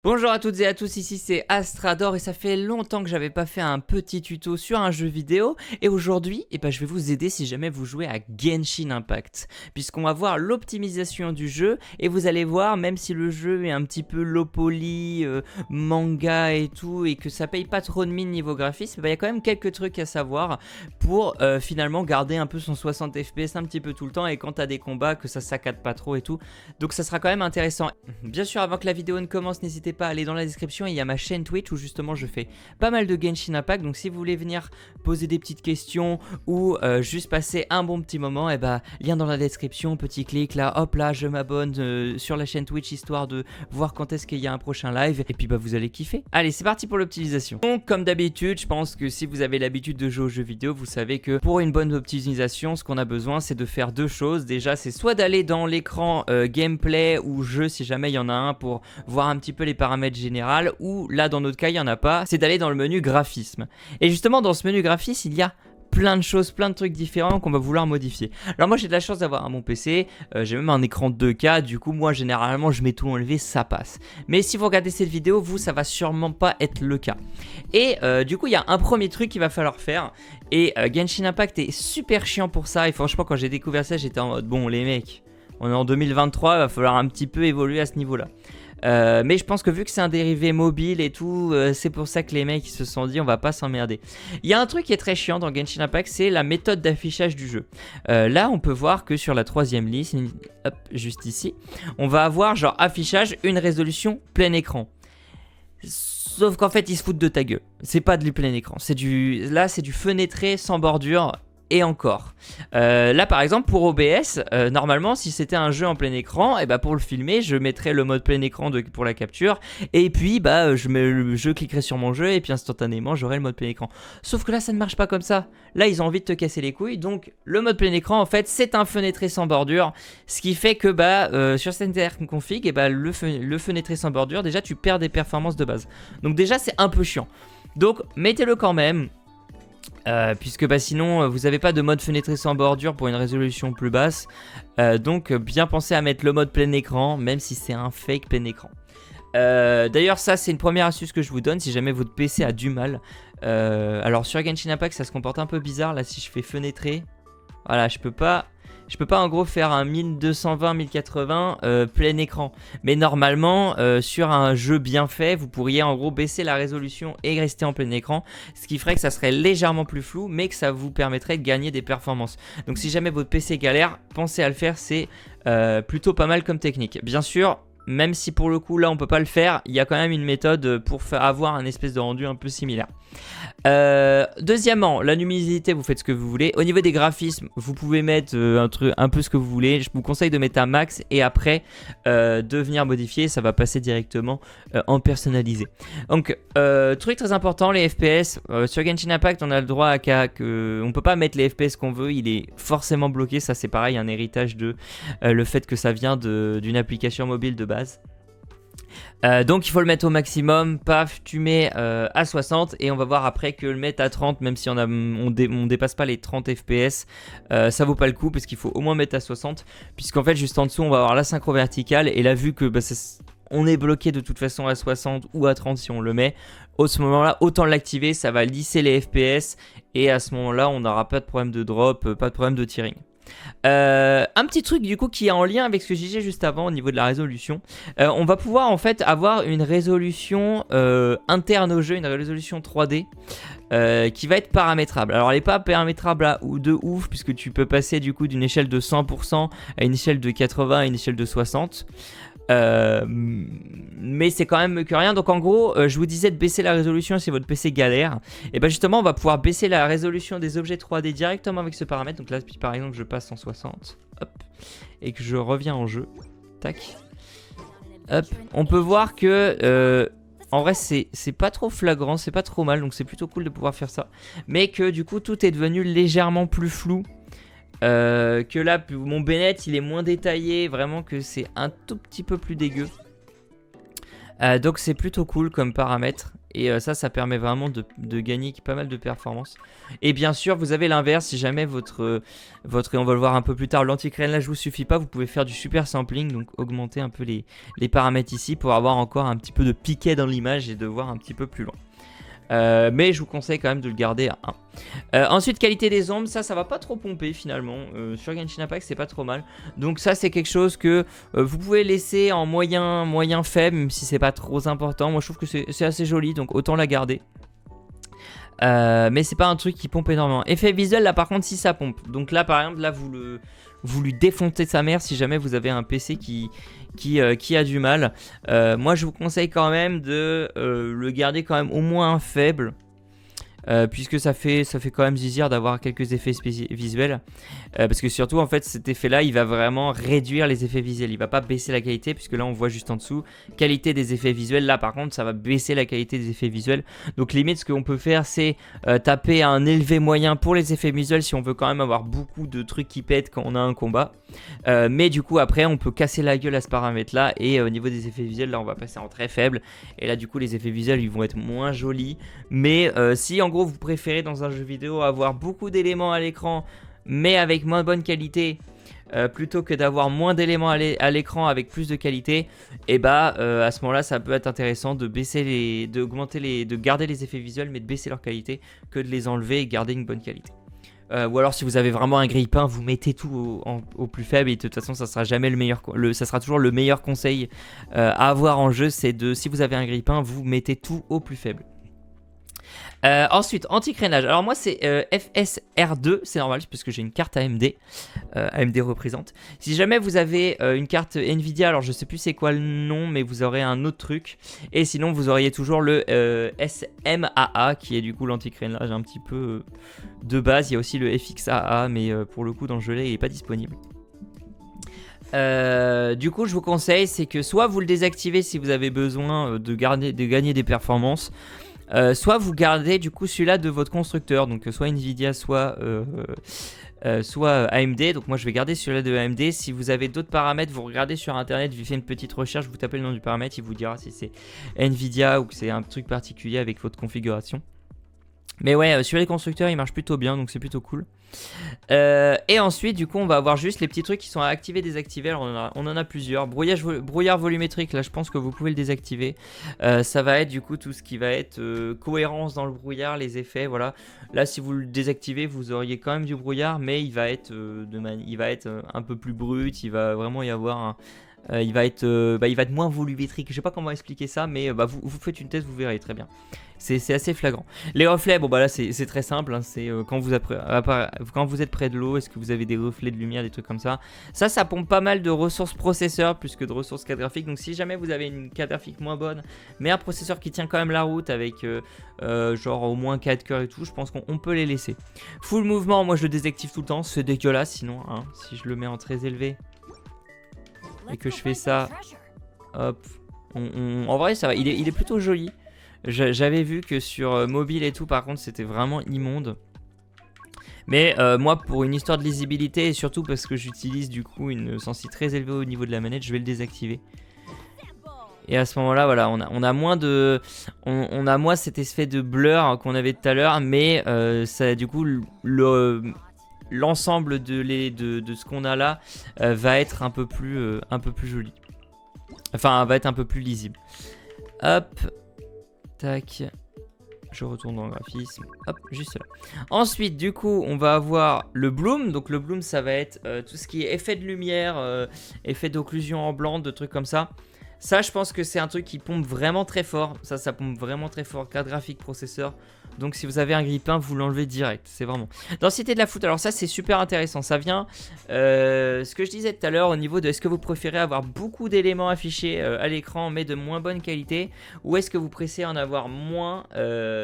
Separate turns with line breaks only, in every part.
Bonjour à toutes et à tous, ici c'est Astrador et ça fait longtemps que j'avais pas fait un petit tuto sur un jeu vidéo et aujourd'hui je vais vous aider si jamais vous jouez à Genshin Impact puisqu'on va voir l'optimisation du jeu et vous allez voir même si le jeu est un petit peu low poly, manga et tout et que ça paye pas trop de mine niveau graphisme, il y a quand même quelques trucs à savoir pour finalement garder un peu son 60 fps un petit peu tout le temps et quand t'as des combats que ça saccade pas trop et tout, donc ça sera quand même intéressant. Bien sûr avant que la vidéo ne commence n'hésitez pas à aller dans la description, il y a ma chaîne Twitch où justement je fais pas mal de Genshin Impact, donc si vous voulez venir poser des petites questions ou juste passer un bon petit moment, lien dans la description, petit clic là, hop là je m'abonne sur la chaîne Twitch histoire de voir quand est-ce qu'il y a un prochain live et puis vous allez kiffer. Allez c'est parti pour l'optimisation. Donc comme d'habitude je pense que si vous avez l'habitude de jouer aux jeux vidéo vous savez que pour une bonne optimisation ce qu'on a besoin c'est de faire deux choses. Déjà c'est soit d'aller dans l'écran gameplay ou jeu si jamais il y en a un pour voir un petit peu les paramètres généraux, ou là dans notre cas il n'y en a pas, c'est d'aller dans le menu graphisme. Et justement dans ce menu graphisme il y a plein de choses, plein de trucs différents qu'on va vouloir modifier. Alors moi j'ai de la chance d'avoir un bon PC, j'ai même un écran de 2K, du coup moi généralement je mets tout enlevé, ça passe. Mais si vous regardez cette vidéo, vous ça va sûrement pas être le cas. Et du coup il y a un premier truc qu'il va falloir faire, et Genshin Impact est super chiant pour ça, et franchement quand j'ai découvert ça j'étais en mode bon les mecs, on est en 2023, il va falloir un petit peu évoluer à ce niveau là. Mais je pense que vu que c'est un dérivé mobile et tout, c'est pour ça que les mecs ils se sont dit on va pas s'emmerder. Il y a un truc qui est très chiant dans Genshin Impact, c'est la méthode d'affichage du jeu. Là on peut voir que sur la troisième liste, hop, juste ici, on va avoir genre affichage une résolution plein écran. Sauf qu'en fait ils se foutent de ta gueule. C'est pas du plein écran, là c'est du fenêtré sans bordure. Et encore. Là par exemple pour OBS, normalement si c'était un jeu en plein écran, pour le filmer je mettrais le mode plein écran pour la capture et puis je cliquerai sur mon jeu et puis instantanément j'aurai le mode plein écran. Sauf que là ça ne marche pas comme ça. Là ils ont envie de te casser les couilles, donc le mode plein écran en fait c'est un fenêtré sans bordure, ce qui fait que sur cette config le fenêtré sans bordure déjà tu perds des performances de base. Donc déjà c'est un peu chiant. Donc mettez-le quand même. Puisque sinon vous n'avez pas de mode fenêtré sans bordure pour une résolution plus basse, donc bien penser à mettre le mode plein écran même si c'est un fake plein écran. D'ailleurs ça c'est une première astuce que je vous donne si jamais votre PC a du mal. Alors sur Genshin Impact ça se comporte un peu bizarre là, si je fais fenêtré, voilà je peux pas en gros faire un 1220-1080 plein écran. Mais normalement sur un jeu bien fait vous pourriez en gros baisser la résolution et rester en plein écran, ce qui ferait que ça serait légèrement plus flou mais que ça vous permettrait de gagner des performances. Donc si jamais votre PC galère, pensez à le faire, c'est plutôt pas mal comme technique. Bien sûr même si pour le coup là on peut pas le faire, il y a quand même une méthode pour avoir un espèce de rendu un peu similaire. Deuxièmement, la luminosité, vous faites ce que vous voulez. Au niveau des graphismes, vous pouvez mettre un peu ce que vous voulez. Je vous conseille de mettre un max et après de venir modifier. Ça va passer directement en personnalisé. Donc, truc très important, les FPS. Sur Genshin Impact, on a le droit à on peut pas mettre les FPS qu'on veut. Il est forcément bloqué. Ça, c'est pareil, un héritage de le fait que ça vient d'une application mobile de base. Donc il faut le mettre au maximum, paf, tu mets à 60 et on va voir après que le mettre à 30, même si on dépasse pas les 30 fps, ça vaut pas le coup parce qu'il faut au moins mettre à 60, puisqu'en fait juste en dessous on va avoir la synchro verticale et là vu que on est bloqué de toute façon à 60 ou à 30 si on le met, à ce moment là autant l'activer, ça va lisser les fps et à ce moment là on n'aura pas de problème de drop, pas de problème de tearing. Un petit truc du coup qui est en lien avec ce que je disais juste avant au niveau de la résolution, on va pouvoir en fait avoir une résolution interne au jeu, une résolution 3D qui va être paramétrable. Alors elle n'est pas paramétrable de ouf puisque tu peux passer du coup d'une échelle de 100% à une échelle de 80 à une échelle de 60. Mais c'est quand même que rien. Donc en gros je vous disais de baisser la résolution si votre PC galère, et justement on va pouvoir baisser la résolution des objets 3D directement avec ce paramètre. Donc là par exemple je passe en 60 hop, et que je reviens en jeu, tac, hop, on peut voir que en vrai c'est pas trop flagrant, c'est pas trop mal, donc c'est plutôt cool de pouvoir faire ça, mais que du coup tout est devenu légèrement plus flou. Que là mon Bennett il est moins détaillé, vraiment que c'est un tout petit peu plus dégueu. Donc c'est plutôt cool comme paramètre. Et ça permet vraiment de gagner pas mal de performance. Et bien sûr, vous avez l'inverse. Si jamais et on va le voir un peu plus tard, l'anti-crénelage vous suffit pas, vous pouvez faire du super sampling. Donc augmenter un peu les paramètres ici pour avoir encore un petit peu de piquet dans l'image et de voir un petit peu plus loin. Mais je vous conseille quand même de le garder à 1. Ensuite, qualité des ombres, ça va pas trop pomper finalement. Sur Genshin Impact, c'est pas trop mal. Donc ça, c'est quelque chose que vous pouvez laisser en moyen faible, même si c'est pas trop important. Moi, je trouve que c'est assez joli, donc autant la garder. Mais c'est pas un truc qui pompe énormément. Effet visuel, là par contre, si ça pompe. Donc là, par exemple, là vous lui défoncez sa mère si jamais vous avez un PC qui a du mal. Moi, je vous conseille quand même de le garder quand même au moins faible. Puisque ça fait quand même zizir d'avoir quelques effets visuels. Parce que surtout, en fait, cet effet-là, il va vraiment réduire les effets visuels. Il va pas baisser la qualité, puisque là, on voit juste en dessous, qualité des effets visuels. Là, par contre, ça va baisser la qualité des effets visuels. Donc, limite, ce qu'on peut faire, c'est taper un élevé moyen pour les effets visuels, si on veut quand même avoir beaucoup de trucs qui pètent quand on a un combat. Mais du coup, après, on peut casser la gueule à ce paramètre-là. Et au niveau des effets visuels, là, on va passer en très faible. Et là, du coup, les effets visuels, ils vont être moins jolis. Mais si, en gros, vous préférez dans un jeu vidéo avoir beaucoup d'éléments à l'écran mais avec moins bonne qualité plutôt que d'avoir moins d'éléments à l'écran avec plus de qualité, et bah à ce moment là ça peut être intéressant de de garder les effets visuels mais de baisser leur qualité que de les enlever et garder une bonne qualité. Ou alors si vous avez vraiment un grille-pain, vous mettez tout au plus faible et de toute façon ça sera jamais le meilleur, ça sera toujours le meilleur conseil à avoir en jeu, c'est si vous avez un grille-pain, vous mettez tout au plus faible. Ensuite, anti-crénage. Alors moi c'est FSR2, c'est normal parce que j'ai une carte AMD. AMD représente. Si jamais vous avez une carte Nvidia, alors je sais plus c'est quoi le nom, mais vous aurez un autre truc. Et sinon vous auriez toujours le SMAA qui est du coup l'anti-crénage un petit peu de base. Il y a aussi le FXAA, mais pour le coup dans le jeu il n'est pas disponible. Du coup je vous conseille, c'est que soit vous le désactivez si vous avez besoin de gagner des performances, soit vous gardez du coup celui-là de votre constructeur, donc soit Nvidia soit AMD. Donc moi je vais garder celui-là de AMD. Si vous avez d'autres paramètres, vous regardez sur internet, vous faites une petite recherche, vous tapez le nom du paramètre, il vous dira si c'est Nvidia ou que c'est un truc particulier avec votre configuration. Mais ouais, sur les constructeurs il marche plutôt bien, donc c'est plutôt cool. Et ensuite du coup on va avoir juste les petits trucs qui sont à activer, désactiver. Alors on en a plusieurs. Brouillard volumétrique, là je pense que vous pouvez le désactiver. Ça va être du coup tout ce qui va être cohérence dans le brouillard, les effets, voilà. Là si vous le désactivez vous auriez quand même du brouillard, mais il va être, un peu plus brut, il va vraiment y avoir il va être moins volumétrique. Je sais pas comment expliquer ça, mais vous faites une test, vous verrez très bien. C'est assez flagrant. Les reflets, bon bah là c'est très simple, hein, c'est quand vous êtes près de l'eau, est-ce que vous avez des reflets de lumière, des trucs comme ça. Ça pompe pas mal de ressources processeur plus que de ressources carte graphique. Donc si jamais vous avez une carte graphique moins bonne, mais un processeur qui tient quand même la route avec genre au moins 4 cœurs et tout, je pense qu'on peut les laisser. Full mouvement, moi je le désactive tout le temps, c'est dégueulasse sinon, hein, si je le mets en très élevé et que je fais ça, hop, en vrai ça va, il est plutôt joli. J'avais vu que sur mobile et tout par contre c'était vraiment immonde. Mais moi pour une histoire de lisibilité et surtout parce que j'utilise du coup une sensibilité très élevée au niveau de la manette, je vais le désactiver. Et à ce moment là voilà, on a moins cet effet de blur qu'on avait tout à l'heure, mais ça du coup l'ensemble de ce qu'on a là va être un peu plus joli. Enfin va être un peu plus lisible. Hop. Tac, je retourne dans le graphisme, hop, juste là. Ensuite, du coup, on va avoir le bloom. Donc le bloom, ça va être tout ce qui est effet de lumière, effet d'occlusion en blanc, de trucs comme ça. Ça, je pense que c'est un truc qui pompe vraiment très fort. Ça pompe vraiment très fort, carte graphique, processeur. Donc si vous avez un grille-pain, vous l'enlevez direct, c'est vraiment. Densité de la foot, alors ça c'est super intéressant. Ça vient, ce que je disais tout à l'heure au niveau de est-ce que vous préférez avoir beaucoup d'éléments affichés à l'écran mais de moins bonne qualité, ou est-ce que vous préférez en avoir moins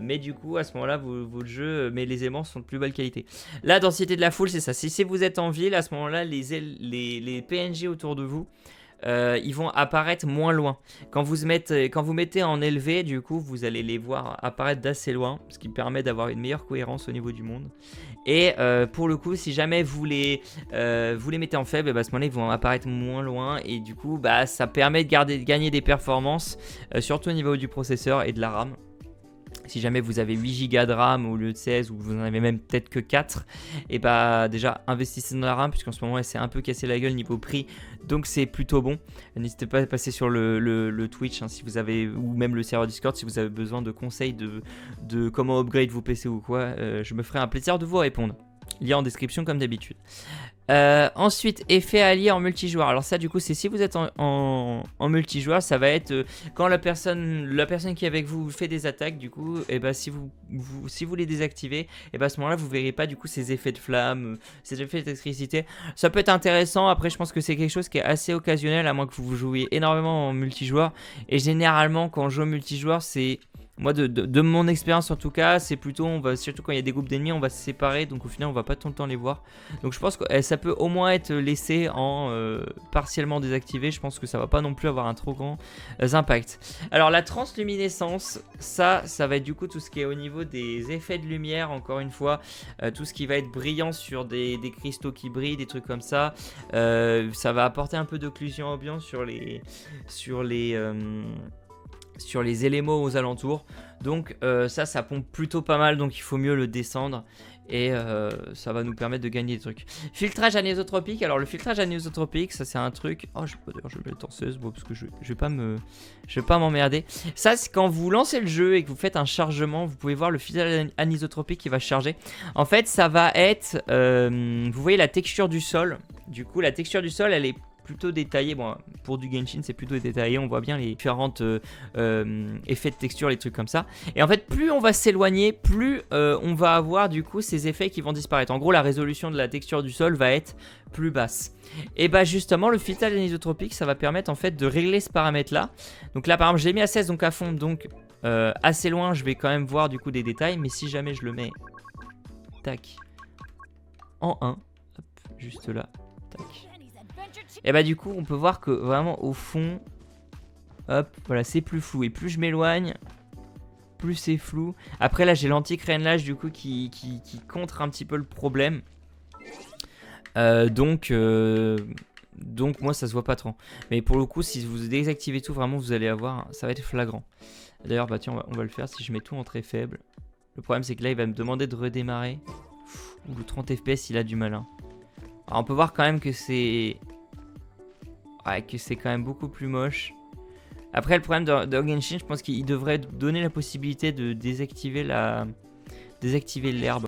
mais du coup à ce moment-là votre jeu, mais les éléments sont de plus bonne qualité. La densité de la foule c'est ça, si vous êtes en ville à ce moment-là les PNG autour de vous ils vont apparaître moins loin. Quand vous mettez en élevé, du coup, vous allez les voir apparaître d'assez loin, ce qui permet d'avoir une meilleure cohérence au niveau du monde. Et pour le coup, si jamais vous les mettez en faible, à ce moment-là, ils vont apparaître moins loin. Et du coup, ça permet de gagner des performances, surtout au niveau du processeur et de la RAM. Si jamais vous avez 8 Go de RAM au lieu de 16 ou vous en avez même peut-être que 4, et déjà investissez dans la RAM puisqu'en ce moment elle s'est un peu cassé la gueule niveau prix, donc c'est plutôt bon. N'hésitez pas à passer sur le Twitch si vous avez, ou même le serveur Discord si vous avez besoin de conseils de comment upgrade vos PC ou quoi. Je me ferai un plaisir de vous répondre. Lien en description comme d'habitude. Ensuite, effet allié en multijoueur. Alors ça, du coup, c'est si vous êtes en multijoueur, ça va être quand la personne qui est avec vous fait des attaques. Du coup, si vous les désactivez, à ce moment-là, vous verrez pas du coup ces effets de flamme, ces effets d'électricité. Ça peut être intéressant. Après, je pense que c'est quelque chose qui est assez occasionnel, à moins que vous jouiez énormément en multijoueur. Et généralement, quand on joue en multijoueur, c'est moi, de mon expérience en tout cas, c'est plutôt, surtout quand il y a des groupes d'ennemis, on va se séparer, donc au final on va pas tout le temps les voir. Donc je pense que ça peut au moins être laissé en partiellement désactivé. Je pense que ça va pas non plus avoir un trop grand impact. Alors la transluminescence, ça va être du coup tout ce qui est au niveau des effets de lumière, encore une fois, tout ce qui va être brillant sur des cristaux qui brillent, des trucs comme ça. Ça va apporter un peu d'occlusion ambiante sur les éléments aux alentours. Donc ça pompe plutôt pas mal, donc il faut mieux le descendre. Et ça va nous permettre de gagner des trucs. Filtrage anisotropique. Alors le filtrage anisotropique, ça c'est un truc. Oh, je vais le torseuse, parce que je vais pas m'emmerder. Ça, c'est quand vous lancez le jeu et que vous faites un chargement, vous pouvez voir le filtrage anisotropique qui va charger. En fait, ça va être, vous voyez la texture du sol. Du coup, la texture du sol, elle est plutôt détaillé. Bon, pour du Genshin c'est plutôt détaillé, on voit bien les différentes effets de texture, les trucs comme ça. Et en fait, plus on va s'éloigner, plus on va avoir du coup ces effets qui vont disparaître. En gros, la résolution de la texture du sol va être plus basse. Et justement, le filtrage anisotropique, ça va permettre en fait de régler ce paramètre là. Donc là par exemple, je l'ai mis à 16, donc à fond, donc assez loin, je vais quand même voir du coup des détails. Mais si jamais je le mets tac en 1, hop, juste là, tac. Et du coup on peut voir que vraiment au fond, hop, voilà, c'est plus flou. Et plus je m'éloigne, plus c'est flou. Après là j'ai l'anti-crénelage du coup qui contre un petit peu le problème. Donc moi ça se voit pas trop. Mais pour le coup, si vous désactivez tout, vraiment vous allez avoir, ça va être flagrant. D'ailleurs tiens, on va le faire si je mets tout en très faible. Le problème c'est que là il va me demander de redémarrer. Ouh, le 30 fps il a du mal, hein. Alors, on peut voir quand même que c'est quand même beaucoup plus moche. Après le problème de Genshin, je pense qu'il devrait donner la possibilité de désactiver l'herbe.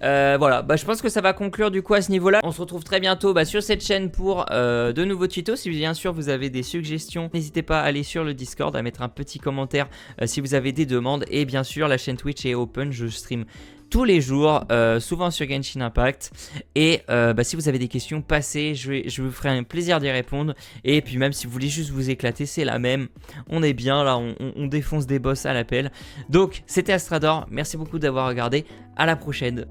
Voilà, je pense que ça va conclure du coup à ce niveau-là. On se retrouve très bientôt sur cette chaîne pour de nouveaux tutos. Si bien sûr vous avez des suggestions, n'hésitez pas à aller sur le Discord, à mettre un petit commentaire si vous avez des demandes. Et bien sûr, la chaîne Twitch est open, je stream tous les jours, souvent sur Genshin Impact. Et si vous avez des questions, passez, je vous ferai un plaisir d'y répondre. Et puis même si vous voulez juste vous éclater, c'est la même. On est bien là, on défonce des boss à l'appel. Donc c'était Astrador, merci beaucoup d'avoir regardé, à la prochaine.